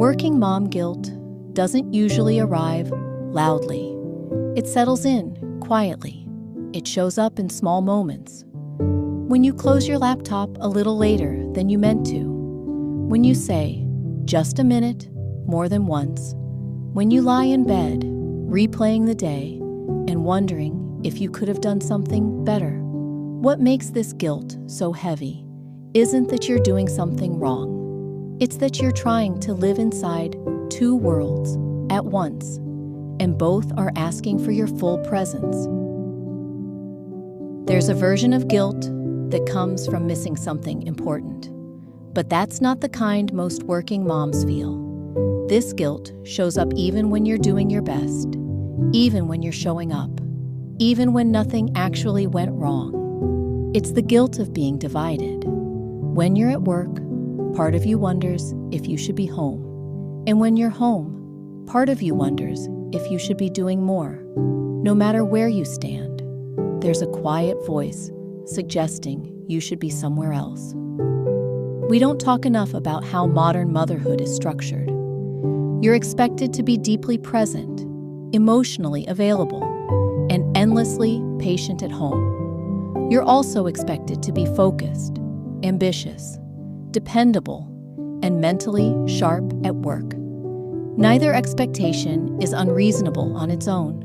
Working mom guilt doesn't usually arrive loudly. It settles in quietly. It shows up in small moments. When you close your laptop a little later than you meant to. When you say, "just a minute," more than once. When you lie in bed, replaying the day and wondering if you could have done something better. What makes this guilt so heavy isn't that you're doing something wrong. It's that you're trying to live inside two worlds at once, and both are asking for your full presence. There's a version of guilt that comes from missing something important, but that's not the kind most working moms feel. This guilt shows up even when you're doing your best, even when you're showing up, even when nothing actually went wrong. It's the guilt of being divided. When you're at work, part of you wonders if you should be home. And when you're home, part of you wonders if you should be doing more. No matter where you stand, there's a quiet voice suggesting you should be somewhere else. We don't talk enough about how modern motherhood is structured. You're expected to be deeply present, emotionally available, and endlessly patient at home. You're also expected to be focused, ambitious, dependable, and mentally sharp at work. Neither expectation is unreasonable on its own,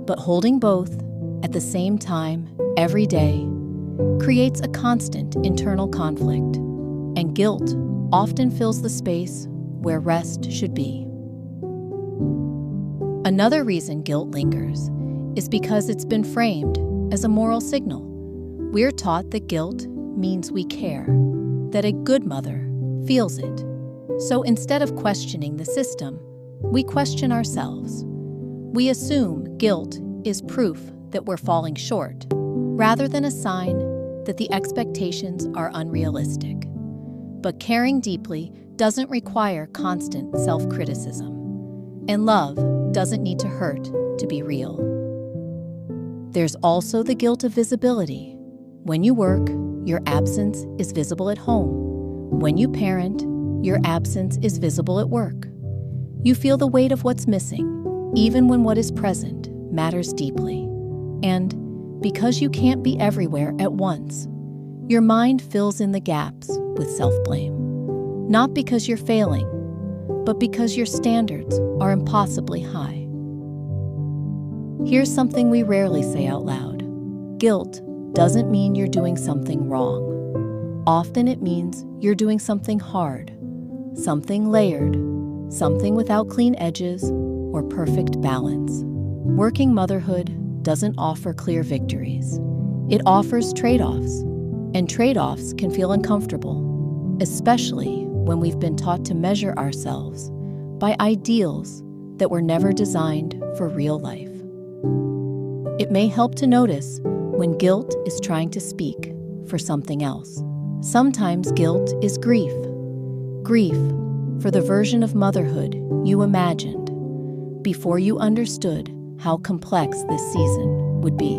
but holding both at the same time every day creates a constant internal conflict, and guilt often fills the space where rest should be. Another reason guilt lingers is because it's been framed as a moral signal. We're taught that guilt means we care, that a good mother feels it. So instead of questioning the system, we question ourselves. We assume guilt is proof that we're falling short, rather than a sign that the expectations are unrealistic. But caring deeply doesn't require constant self-criticism, and love doesn't need to hurt to be real. There's also the guilt of visibility. When you work, your absence is visible at home. When you parent, your absence is visible at work. You feel the weight of what's missing, even when what is present matters deeply. And because you can't be everywhere at once, your mind fills in the gaps with self-blame. Not because you're failing, but because your standards are impossibly high. Here's something we rarely say out loud. Guilt doesn't mean you're doing something wrong. Often it means you're doing something hard, something layered, something without clean edges or perfect balance. Working motherhood doesn't offer clear victories. It offers trade-offs, and trade-offs can feel uncomfortable, especially when we've been taught to measure ourselves by ideals that were never designed for real life. It may help to notice when guilt is trying to speak for something else. Sometimes guilt is grief. Grief for the version of motherhood you imagined before you understood how complex this season would be.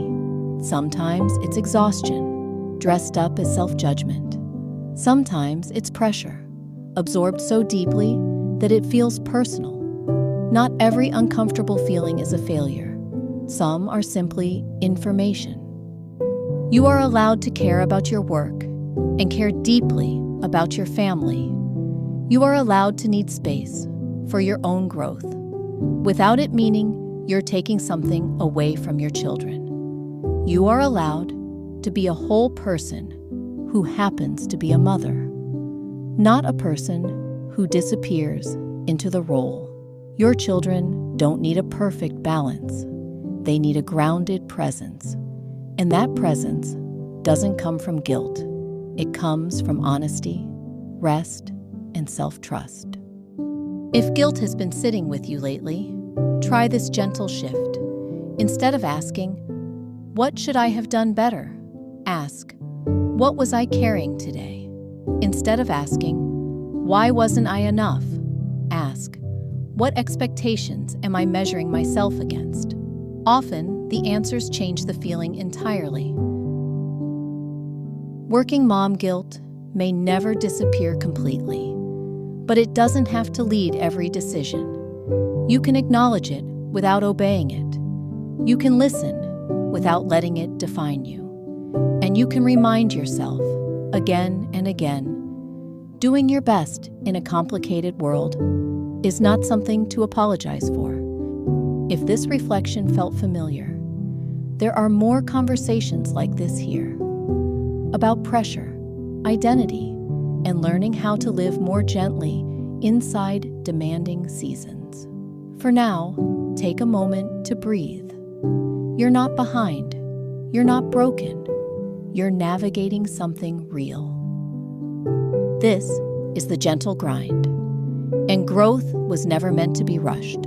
Sometimes it's exhaustion, dressed up as self-judgment. Sometimes it's pressure, absorbed so deeply that it feels personal. Not every uncomfortable feeling is a failure. Some are simply information. You are allowed to care about your work and care deeply about your family. You are allowed to need space for your own growth, without it meaning you're taking something away from your children. You are allowed to be a whole person who happens to be a mother, not a person who disappears into the role. Your children don't need a perfect balance. They need a grounded presence. And that presence doesn't come from guilt. It comes from honesty, rest, and self-trust. If guilt has been sitting with you lately, try this gentle shift. Instead of asking, "What should I have done better?" ask, "What was I carrying today?" Instead of asking, "Why wasn't I enough?" ask, "What expectations am I measuring myself against?" Often, the answers change the feeling entirely. Working mom guilt may never disappear completely, But it doesn't have to lead every decision. You can acknowledge it without obeying it. You can listen without letting it define you. And you can remind yourself, again and again, doing your best in a complicated world is not something to apologize for. If this reflection felt familiar, there are more conversations like this here about pressure, identity, and learning how to live more gently inside demanding seasons. For now, take a moment to breathe. You're not behind. You're not broken. You're navigating something real. This is The Gentle Grind, and growth was never meant to be rushed.